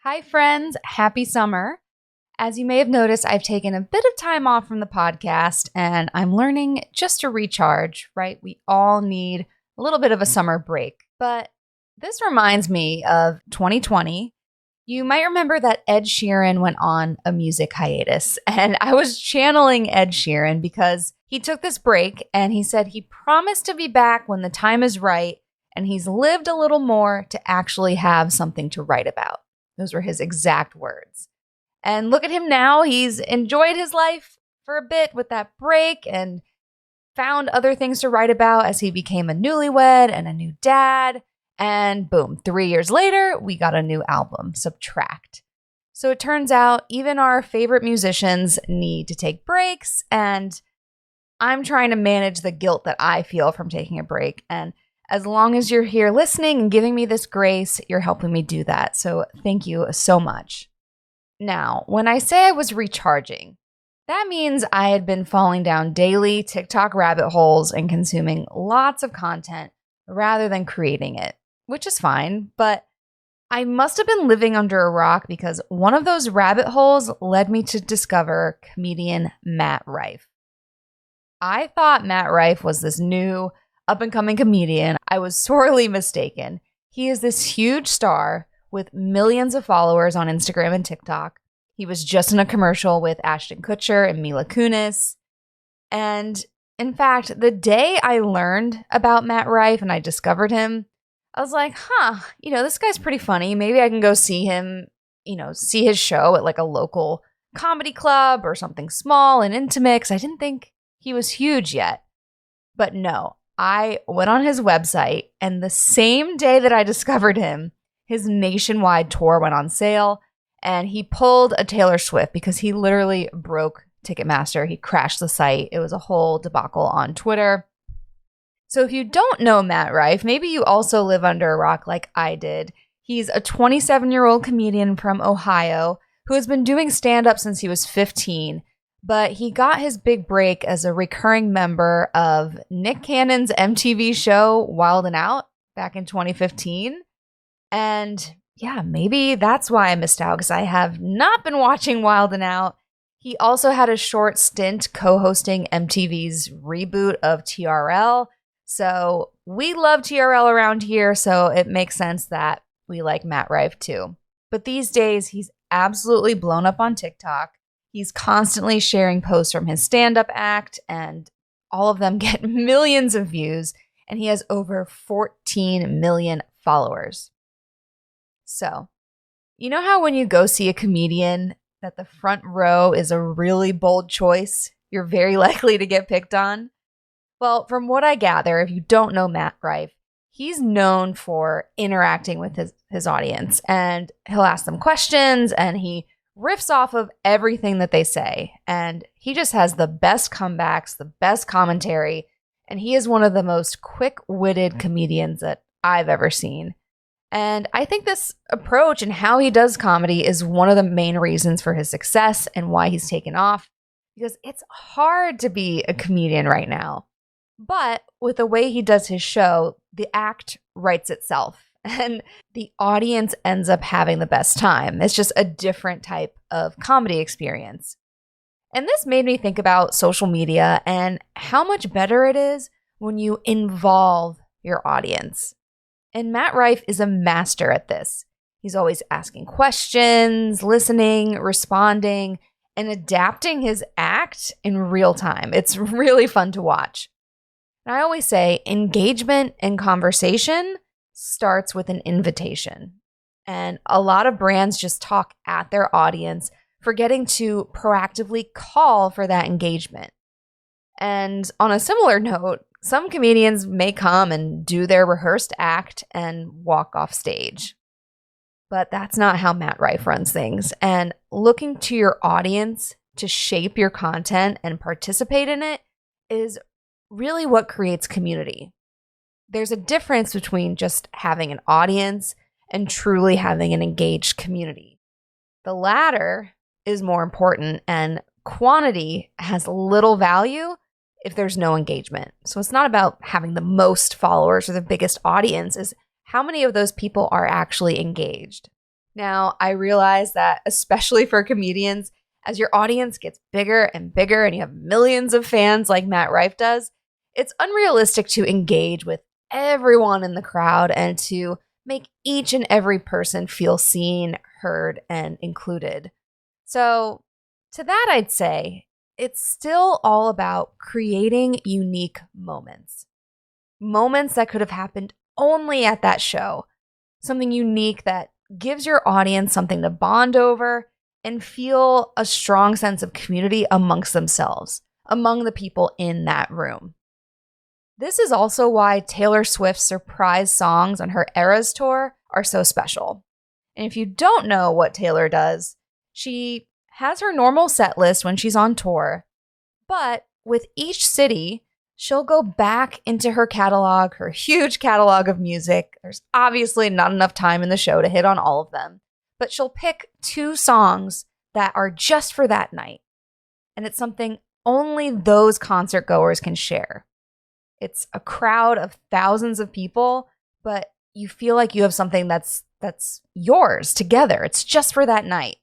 Hi, friends. Happy summer. As you may have noticed, I've taken a bit of time off from the podcast and I'm learning just to recharge, right? We all need a little bit of a summer break. But this reminds me of 2020. You might remember that Ed Sheeran went on a music hiatus, and I was channeling Ed Sheeran because he took this break and he said he promised to be back when the time is right, and he's lived a little more to actually have something to write about. Those were his exact words. And look at him now. He's enjoyed his life for a bit with that break and found other things to write about as he became a newlywed and a new dad. And boom, 3 years later, we got a new album, Subtract. So it turns out even our favorite musicians need to take breaks. And I'm trying to manage the guilt that I feel from taking a break. And as long as you're here listening and giving me this grace, you're helping me do that. So thank you so much. Now, when I say I was recharging, that means I had been falling down daily TikTok rabbit holes and consuming lots of content rather than creating it, which is fine, but I must have been living under a rock because one of those rabbit holes led me to discover comedian Matt Rife. I thought Matt Rife was this new up-and-coming comedian. I was sorely mistaken. He is this huge star with millions of followers on Instagram and TikTok. He was just in a commercial with Ashton Kutcher and Mila Kunis. And in fact, the day I learned about Matt Rife and I discovered him, I was like, this guy's pretty funny. Maybe I can go see him, see his show at like a local comedy club or something small and intimate, because I didn't think he was huge yet. But no, I went on his website, and the same day that I discovered him, his nationwide tour went on sale, and he pulled a Taylor Swift because he literally broke Ticketmaster. He crashed the site. It was a whole debacle on Twitter. So if you don't know Matt Rife, maybe you also live under a rock like I did. He's a 27-year-old comedian from Ohio who has been doing stand-up since he was 15, but he got his big break as a recurring member of Nick Cannon's MTV show Wild 'N Out back in 2015. And yeah, maybe that's why I missed out, because I have not been watching Wild 'N Out. He also had a short stint co-hosting MTV's reboot of TRL. So we love TRL around here, so it makes sense that we like Matt Rife too. But these days, he's absolutely blown up on TikTok. He's constantly sharing posts from his stand-up act, and all of them get millions of views, and he has over 14 million followers. So, you know how when you go see a comedian that the front row is a really bold choice? You're very likely to get picked on. Well, from what I gather, if you don't know Matt Rife, he's known for interacting with his audience, and he'll ask them questions and he riffs off of everything that they say. And he just has the best comebacks, the best commentary, and he is one of the most quick-witted comedians that I've ever seen. And I think this approach and how he does comedy is one of the main reasons for his success and why he's taken off, because it's hard to be a comedian right now. But with the way he does his show, the act writes itself and the audience ends up having the best time. It's just a different type of comedy experience. And this made me think about social media and how much better it is when you involve your audience. And Matt Rife is a master at this. He's always asking questions, listening, responding, and adapting his act in real time. It's really fun to watch. And I always say engagement and conversation starts with an invitation. And a lot of brands just talk at their audience, forgetting to proactively call for that engagement. And on a similar note, some comedians may come and do their rehearsed act and walk off stage. But that's not how Matt Rife runs things. And looking to your audience to shape your content and participate in it is really what creates community. There's a difference between just having an audience and truly having an engaged community. The latter is more important, and quantity has little value if there's no engagement. So it's not about having the most followers or the biggest audience, is how many of those people are actually engaged. Now, I realize that, especially for comedians, as your audience gets bigger and bigger and you have millions of fans like Matt Rife does, it's unrealistic to engage with everyone in the crowd and to make each and every person feel seen, heard, and included. So, to that, I'd say it's still all about creating unique moments. Moments that could have happened only at that show. Something unique that gives your audience something to bond over and feel a strong sense of community amongst themselves, among the people in that room. This is also why Taylor Swift's surprise songs on her Eras tour are so special. And if you don't know what Taylor does, she has her normal set list when she's on tour, but with each city, she'll go back into her catalog, her huge catalog of music. There's obviously not enough time in the show to hit on all of them, but she'll pick 2 songs that are just for that night. And it's something only those concert goers can share. It's a crowd of thousands of people, but you feel like you have something that's yours together. It's just for that night.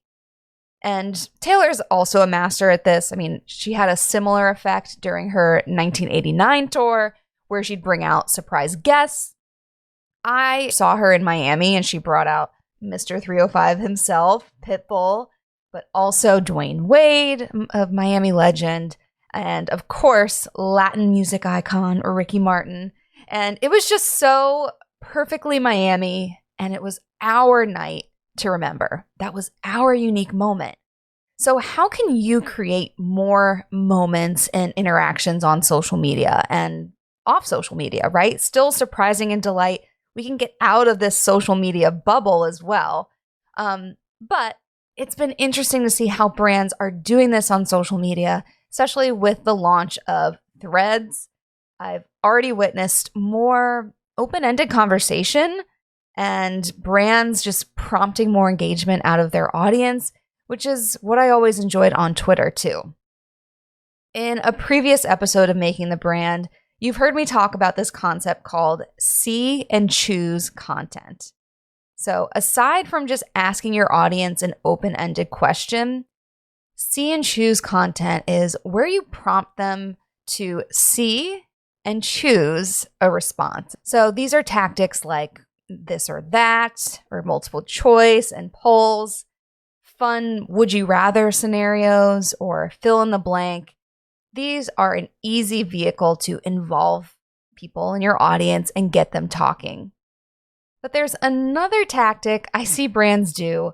And Taylor's also a master at this. I mean, she had a similar effect during her 1989 tour where she'd bring out surprise guests. I saw her in Miami and she brought out Mr. 305 himself, Pitbull, but also Dwayne Wade, of Miami legend, and of course, Latin music icon Ricky Martin. And it was just so perfectly Miami, and it was our night to remember. That was our unique moment. So how can you create more moments and interactions on social media and off social media, right? Still surprising and delight. We can get out of this social media bubble as well. But it's been interesting to see how brands are doing this on social media, especially with the launch of Threads. I've already witnessed more open-ended conversation and brands just prompting more engagement out of their audience, which is what I always enjoyed on Twitter too. In a previous episode of Making the Brand, you've heard me talk about this concept called see and choose content. So aside from just asking your audience an open-ended question, see and choose content is where you prompt them to see and choose a response. So these are tactics like this or that, or multiple choice and polls, fun would you rather scenarios, or fill in the blank. These are an easy vehicle to involve people in your audience and get them talking. But there's another tactic I see brands do,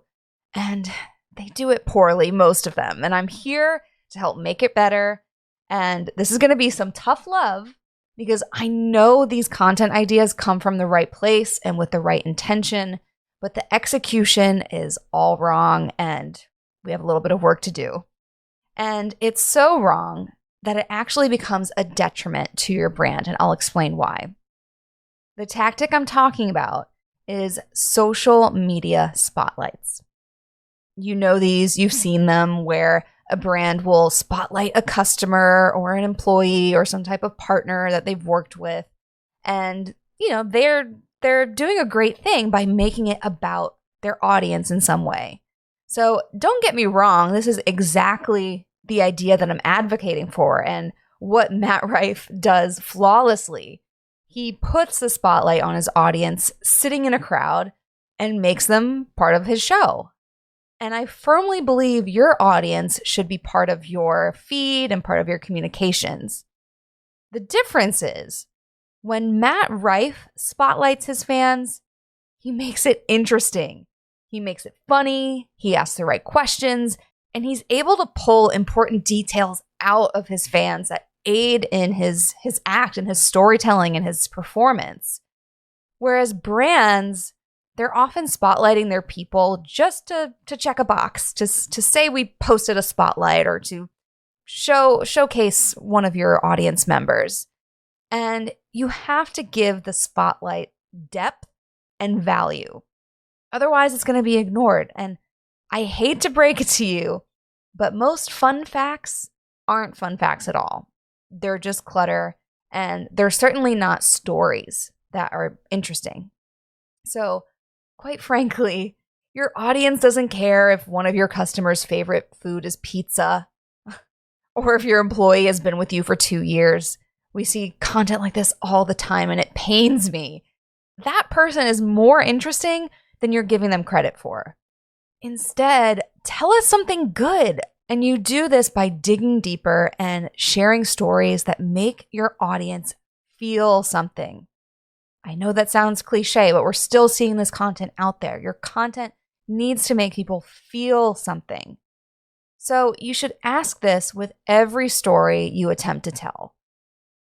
and they do it poorly, most of them. And I'm here to help make it better. And this is going to be some tough love because I know these content ideas come from the right place and with the right intention, but the execution is all wrong and we have a little bit of work to do. And it's so wrong that it actually becomes a detriment to your brand, and I'll explain why. The tactic I'm talking about is social media spotlights. You know these, you've seen them, where a brand will spotlight a customer or an employee or some type of partner that they've worked with. And, you know, they're doing a great thing by making it about their audience in some way. So don't get me wrong, this is exactly the idea that I'm advocating for and what Matt Rife does flawlessly. He puts the spotlight on his audience sitting in a crowd and makes them part of his show. And I firmly believe your audience should be part of your feed and part of your communications. The difference is when Matt Rife spotlights his fans, he makes it interesting. He makes it funny, he asks the right questions, and he's able to pull important details out of his fans that aid in his act and his storytelling and his performance. Whereas brands, they're often spotlighting their people just to check a box, to say we posted a spotlight or to showcase one of your audience members. And you have to give the spotlight depth and value. Otherwise, it's going to be ignored. And I hate to break it to you, but most fun facts aren't fun facts at all. They're just clutter, and they're certainly not stories that are interesting. So, quite frankly, Your audience doesn't care if one of your customers' favorite food is pizza or if your employee has been with you for 2 years. We see content like this all the time and it pains me. That person is more interesting than you're giving them credit for. Instead, tell us something good. And you do this by digging deeper and sharing stories that make your audience feel something. I know that sounds cliche, but we're still seeing this content out there. Your content needs to make people feel something. So you should ask this with every story you attempt to tell.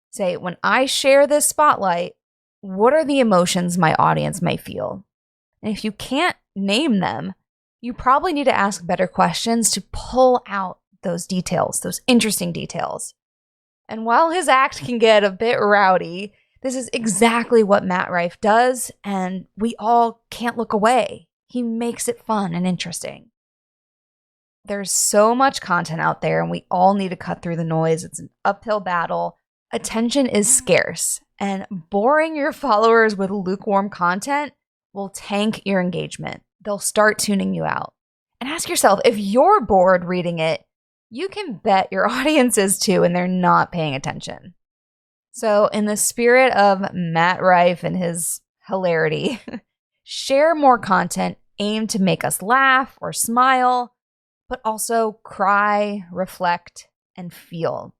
Say, when I share this spotlight, what are the emotions my audience may feel? And if you can't name them, you probably need to ask better questions to pull out those details, those interesting details. And while his act can get a bit rowdy, this is exactly what Matt Rife does, and we all can't look away. He makes it fun and interesting. There's so much content out there, and we all need to cut through the noise. It's an uphill battle. Attention is scarce, and boring your followers with lukewarm content will tank your engagement. They'll start tuning you out. And ask yourself, if you're bored reading it, you can bet your audience is too, and they're not paying attention. So in the spirit of Matt Rife and his hilarity, share more content aimed to make us laugh or smile, but also cry, reflect, and feel.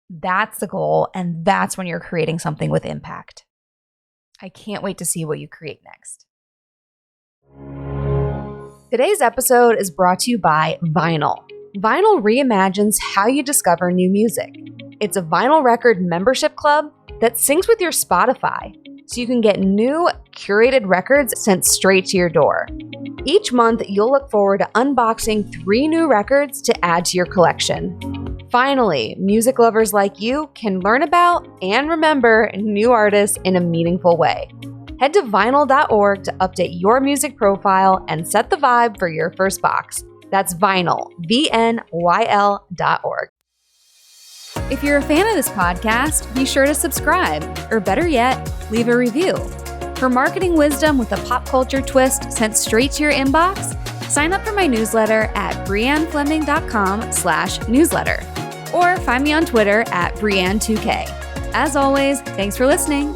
That's the goal, and that's when you're creating something with impact. I can't wait to see what you create next. Today's episode is brought to you by Vinyl. Vinyl reimagines how you discover new music. It's a vinyl record membership club that syncs with your Spotify, so you can get new, curated records sent straight to your door. Each month, you'll look forward to unboxing 3 new records to add to your collection. Finally, music lovers like you can learn about and remember new artists in a meaningful way. Head to vinyl.org to update your music profile and set the vibe for your first box. That's Vinyl, VNYL.org. If you're a fan of this podcast, be sure to subscribe, or better yet, leave a review. For marketing wisdom with a pop culture twist sent straight to your inbox, sign up for my newsletter at briannefleming.com/newsletter, or find me on Twitter at Brianne2K. As always, thanks for listening.